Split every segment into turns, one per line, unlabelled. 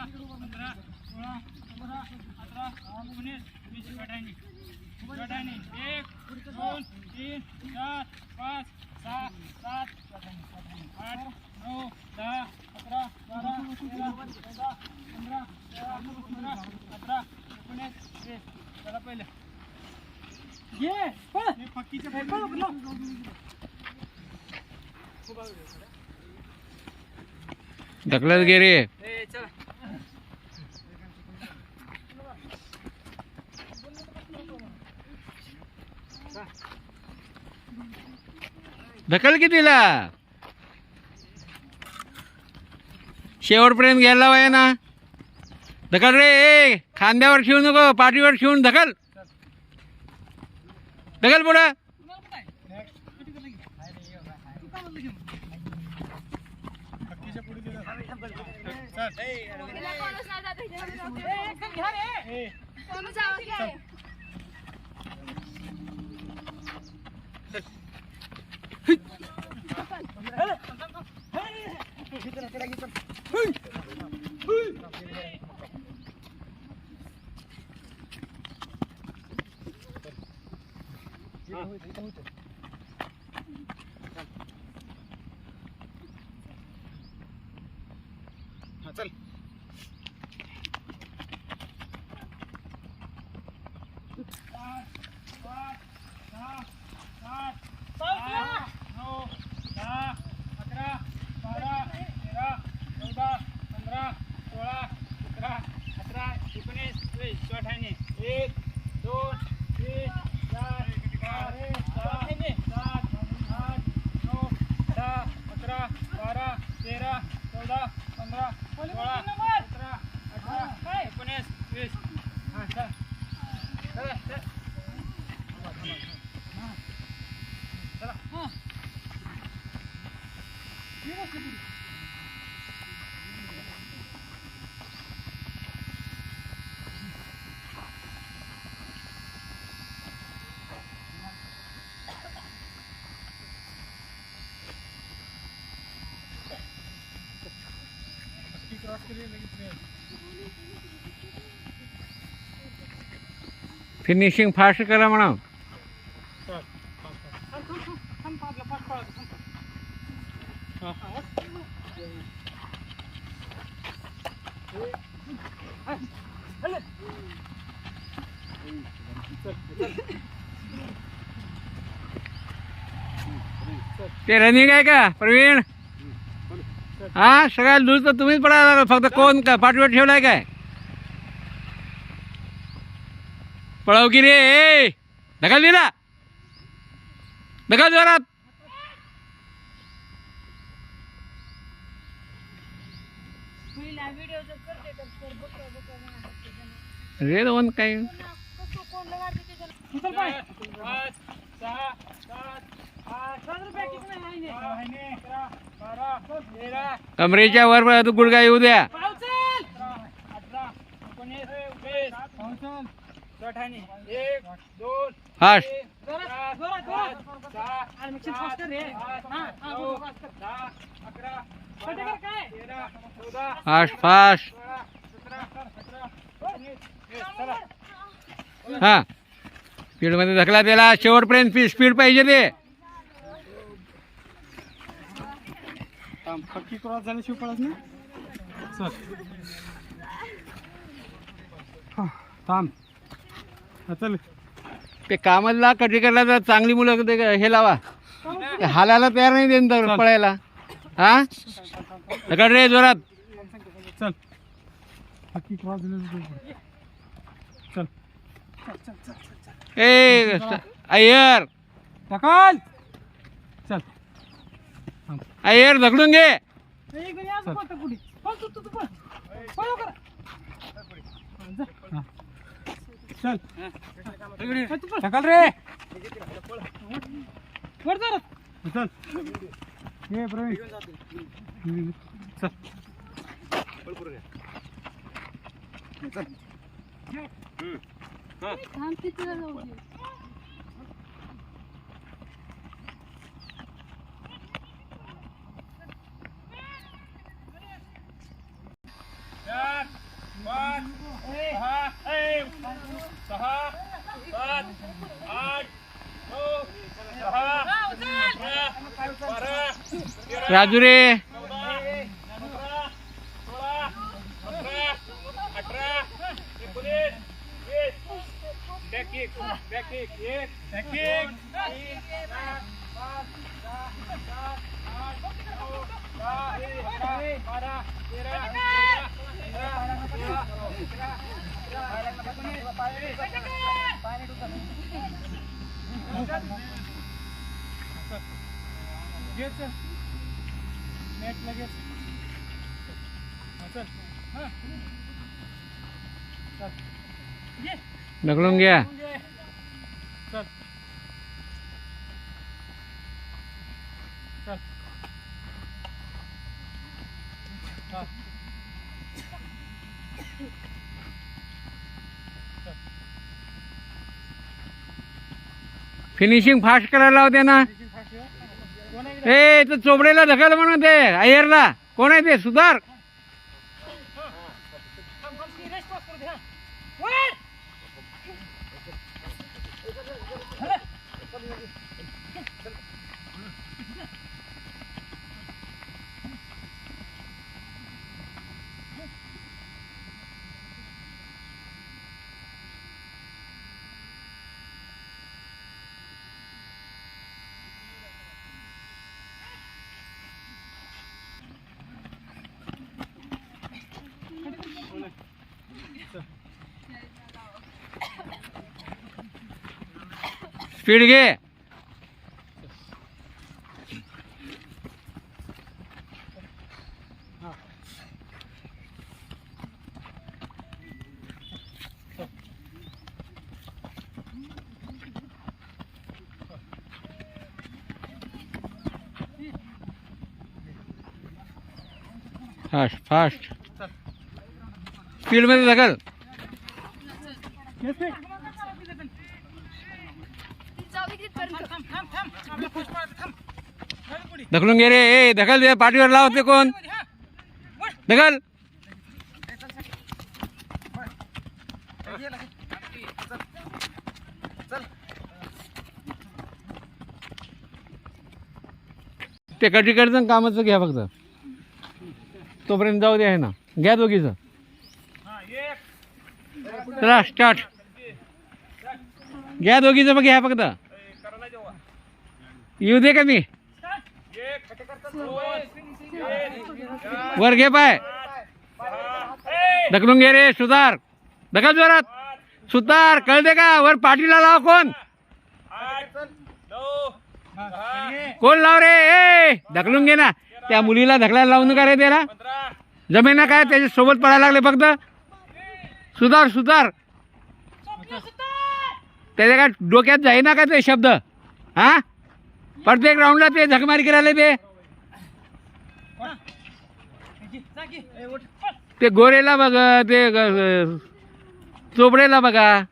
15 16 17 18 19 20 गटाने 1 2 3 4 5 6 7 8 9 10 11 12 13 14 15 16 17 18 19 चला पहिले ये पक्कीच्या
ढकलत गे रे.
चला
ढकल की तिला शेवटपर्यंत घ्यायला वय ना. ढकल रे. ए खांद्यावर ठेवू नको, पाठीवर ठेवून ढकल. ढकल पुढं.
चल
फिनिशिंग फास्ट करा म्हणा. ते रनिंग आहे का प्रवीण? हा सगळ्यात दूर तर तुम्हीच पडायला, फक्त कोण का पाठीवर ठेवलाय काय? पळव की रे. ढकल दिला. ढकल जोरात. रे दोन काय कमरेच्या वर तू गुडघा येऊ द्या. Fast fast fast. हा स्पीड मध्ये ढकला त्याला. शेवटपर्यंत स्पीड पाहिजे ते.
पक्की क्रॉस झाल्याशिवाय पळत नाही. चल थांब. चल
ते कामाला कधी करला तर चांगली मुलं हे लावा. हालायला तयार नाही देणार पळायला. हा ढकल रे जोरात.
चल पक्की क्रॉस झाल्याशिवाय चल.
ए अय्यर
ढकल. चल
अय्यर ढकलून घे.
चल ढकल रे. चल ये प्रवीण. चल चल
राजू रे
नेट लगेच चल हां चल ये
ढकलून घ्या
चल चल हां
फिनिशिंग फास्ट करायला होते ना. ए तो चोबडेला ढकल म्हणून ते अय्यरला कोण आहे ते सुधार. स्पीड घे. फास्ट फास्ट स्पीड मध्ये ढकल. ढकलून घे रे. ए ढकल दे पाठीवर लावते कोण ढकल. ते कटीकडचं कामाचं घ्या फक्त तोपर्यंत जाऊ दे आहे ना. घ्या दोघीच. चला स्टार्ट. घ्या दोघीचं बघ घ्या फक्त येऊ दे का मी. वर घे पाय. ढकलून घे रे सुधार. ढकल जोरात सुधार. कळते का वर पाठीला लाव कोण कोण लाव रे. ए ढकलून घे ना. त्या मुलीला ढकलायला लावून नका रे. त्याला जमे ना काय त्याच्या सोबत पडायला लागले फक्त. सुधार सुधार. त्याच्या काय डोक्यात जाईना का ते शब्द. हा प्रत्येक राऊंडला ते झकमारी करायला ते गोरेला बघा ते चोपडेला बघा.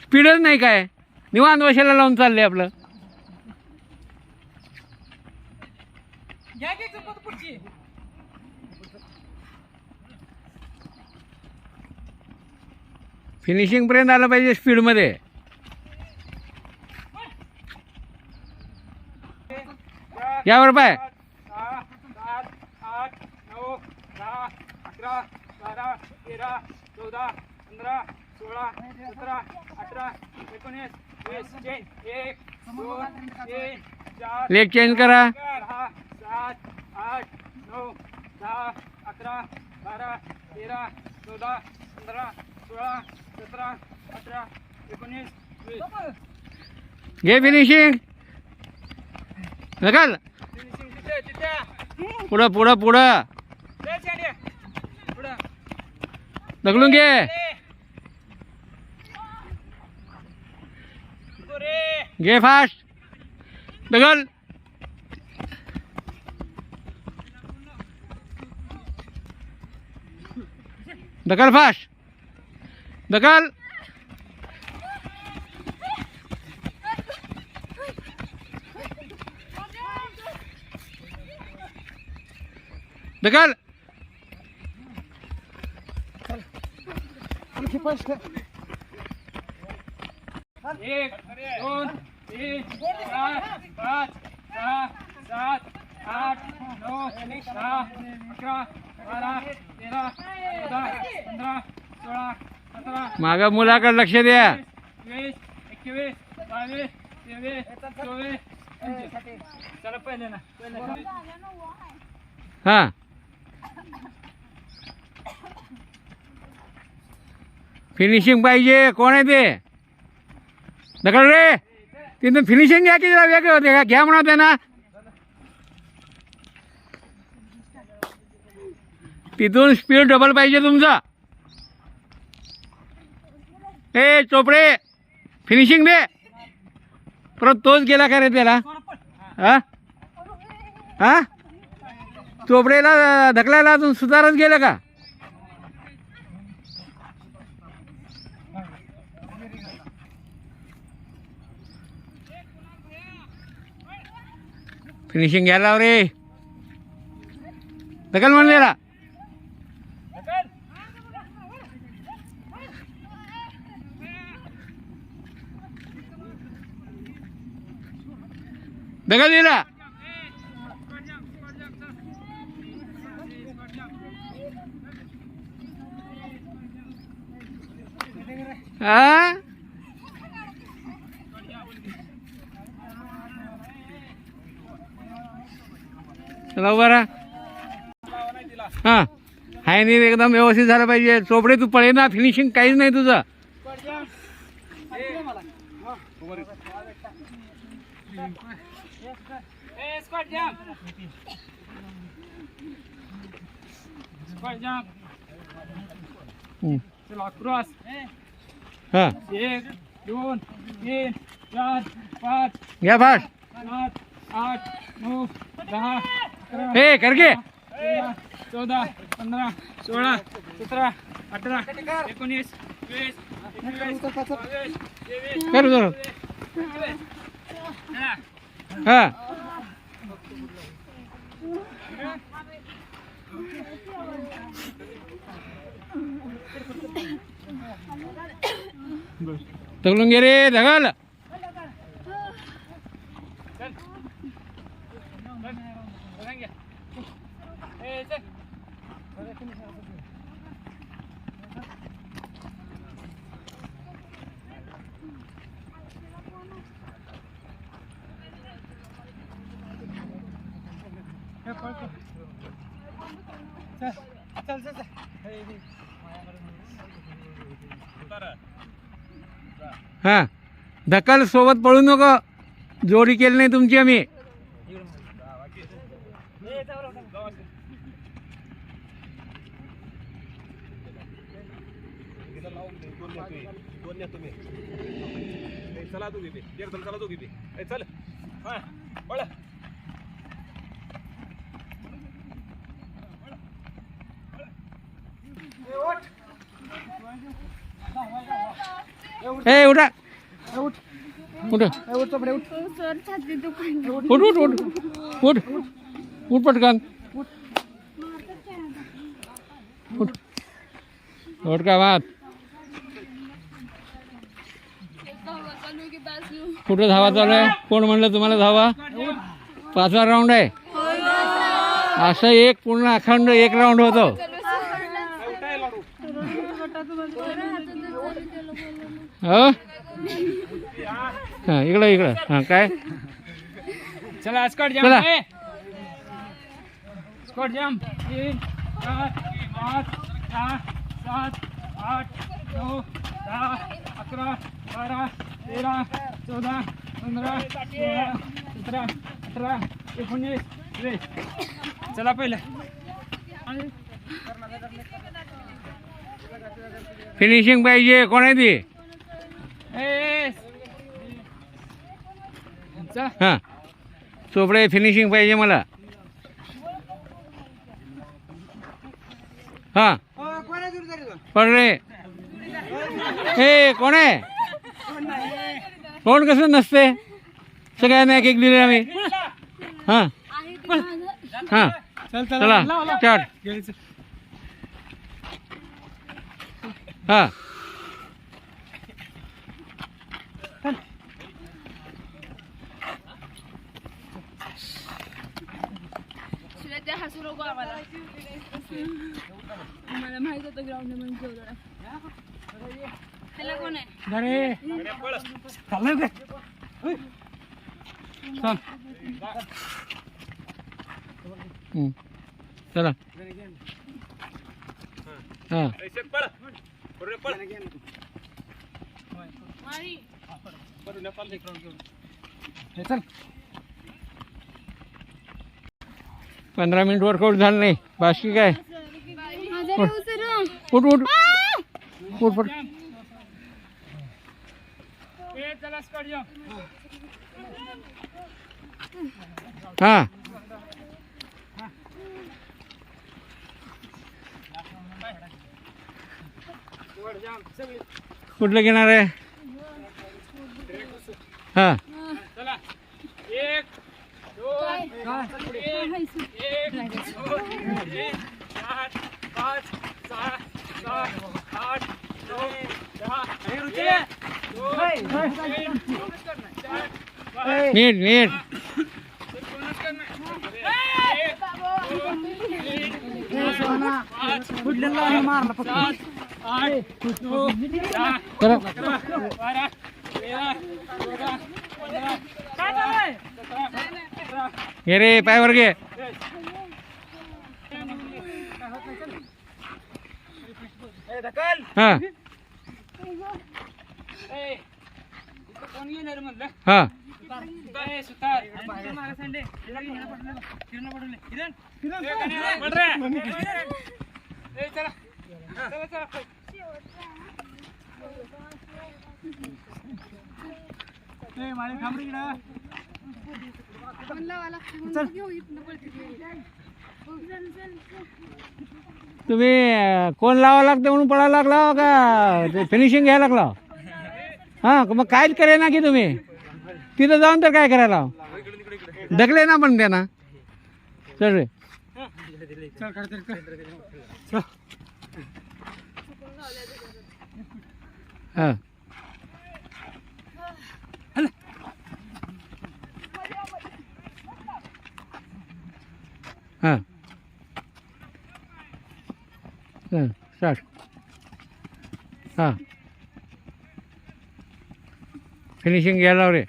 स्पीडच नाही काय. निवांत वशाला लावून चालले आपलं. फिनिशिंग पर्यंत आलं पाहिजे स्पीड मध्ये. यावर पाय. 11 लेग चेंज करा.
7 8 9 10 11 12 13 14 15 16 17 18 19 20
घे फिनिशिंग. ढकल पुढं पुढं पुढं. ढकलून घे. घे फास्ट. ढकल. ढकल फास्ट. ढकल. ढकल.
1 2 3 4 5 6 7 8 9 10 11 12 13 14 15 16 17
माग मुलाकडे लक्ष द्या.
20 21 22 23 24 25. चला पहिले ना
हा फिनिशिंग पाहिजे. कोण आहे ते दगड रे तिथून फिनिशिंग घ्या की जरा वेगळं होते का घ्या म्हणा त्यांना. तिथून स्पीड डबल पाहिजे तुमचा. ए चोपडे फिनिशिंग दे. परत तोच गेला का रे त्याला. हा हा चोपडेला ढकलायला अजून सुधारच गेलं का. फिनिशिंग घ्यायला लाव रे. ढकल म्हणलेला. ढकल दिला. हा चला बरं. हा हाय नाही एकदम व्यवस्थित झालं पाहिजे. चोपडे तू पळे ना. फिनिशिंग काहीच नाही तुझं.
स्क्वॉट जंप चला क्रॉस.
हा
1 2 3 4 5
घ्या फास्ट.
7 8 9 10 11
ए करके
14 15 16 17 18 19 20
कर जरा. हा तगलून घे रे ढगाल. हा ढकल सोबत पळू नको. जोडी केली नाही तुमची आम्ही.
चला दोघी बी एकदम चला दोघी बी चल हा बळ
ए उठा उठ उठ उठ उठ उठ उठ पटकन उठ उठ का बात. कुठं धावा चालू आहे. कोण म्हणलं तुम्हाला धावा. 5वा राऊंड आहे. असं एक पूर्ण अखंड एक राऊंड होतो. हो हा इकडं इकडं हा काय
चला स्क्वॉट
चला.
जंप. Squat jump 3 4 5 6 7 8 9 10 11 12 13 14 15 16 17 18 19 20. चला पहिलं
फिनिशिंग पाहिजे. कोण आहे ती. हा चोपडे फिनिशिंग पाहिजे मला. हा पण रे हे कोण आहे. कोण कसं नसते. सगळ्यांना एक एक दिले आम्ही. हा हा चला स्टार्ट. हा
मला माहित होतं ग्राउंड म्हणून जेवढं त्याला कोण आहे
अरे चाललं काय चल चला हां
शेत पळ पुढे पळ
मारी
पुढे पळ
चल 15 मिनिट वर्कआउट झालं नाही बाकी काय उठ उठ उठ पट
ए चला स्कॉट जाऊ
हां कुठलं घेणार आहे हां
चला 1 2 3 1 2 3 4 5 6 7 8 9 10
नीट नीट चला घे रे पायवर घे हां
कोण येणार म्हणलं
हां
सुतार
तुम्ही कोण लावा लागते म्हणून पळायला लागला का फिनिशिंग घ्यायला लागला हां मग काहीच करे ना की तुम्ही तिथं जाऊन तर काय करायला ढकले ना पण त्यांना चल रे हां हां स्टार्ट हां फिनिशिंग घ्यायला रे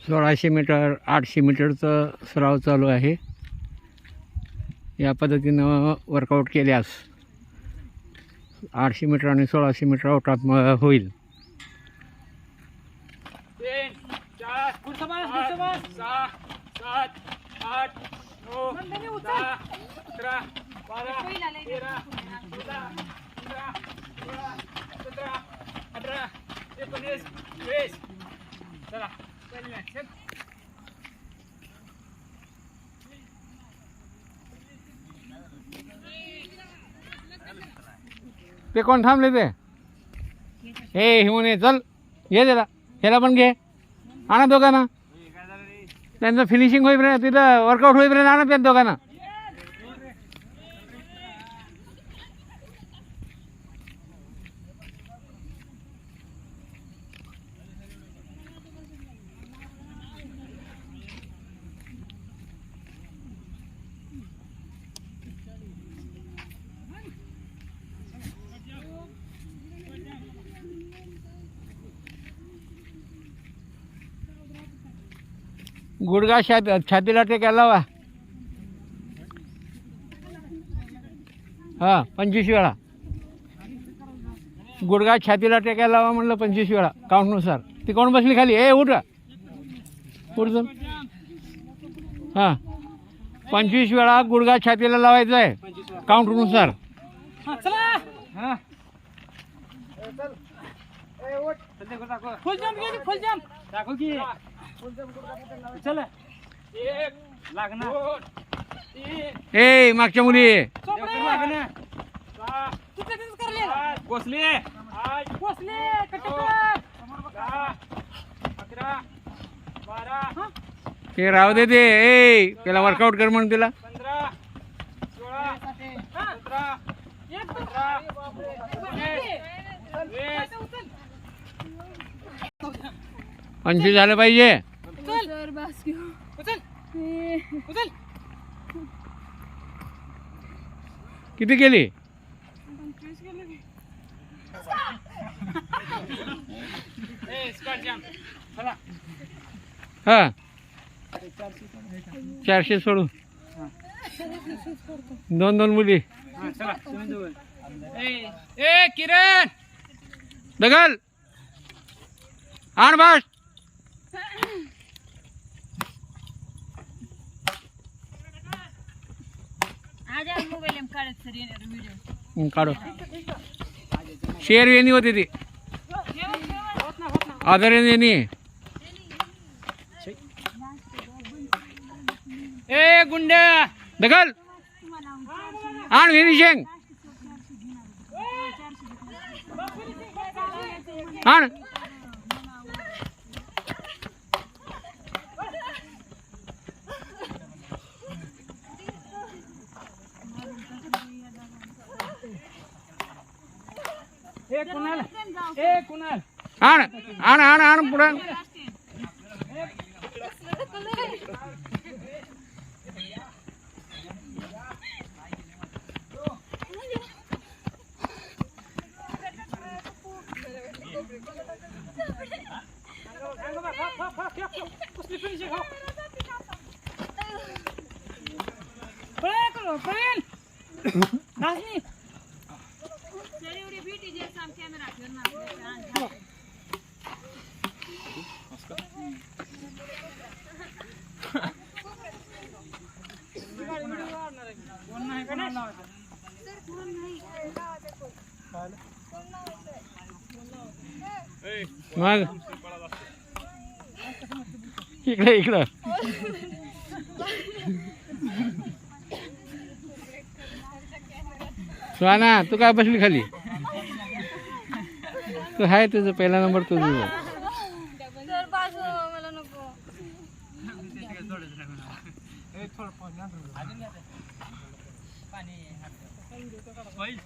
सोळाशे मीटर 800 मीटरचं सराव चालू आहे या पद्धतीनं वर्कआउट केल्यास 800 मीटर आणि 1600 मीटर आउटात होईल
3 4 5 6 7 8 9 10 11 12 13 14 15 16 17 18 19 20 चला पहिली मॅच चल
ते कोण थांबले ते हे हिमून चल घे त्याला ह्याला पण घे आणा दोघांना त्यांचं फिनिशिंग होईपर्यंत तिथं वर्कआउट होईपर्यंत आणा त्या दोघांना गुडघा छातीला टेकायला लावा हां 25 वेळा गुडघा छातीला टेकायला लावा म्हणलं 25 वेळा काउंटनुसार ती कोण बसली खाली ए उठ उठ चल हां 25 वेळा गुडघा छातीला लावायचा आहे काउंटनुसार
फुल जंप घे फुल जंप दाखव की चल एक लागणार
ए मागच्या मुली
लागणार पोचले. 11, 12,
ते राहू दे ते. ए त्याला वर्कआउट कर म्हणून तिला.
15, 16, 17, 18,
80 झालं पाहिजे. किती केली? हा 400 सोडू. 2 मुली.
ए किरण
दगल आण बास. काढो. शेअर येणी होती ती. आदर येणी.
ए गुंड्या
दगल आण फिनिशिंग आण.
कुणाल
आण आण आण आण पुढं. मग इकडे इकडं. सुहाना तू काय बसली खाली? तू आहे तुझं पहिला नंबर तुझं.
पाणी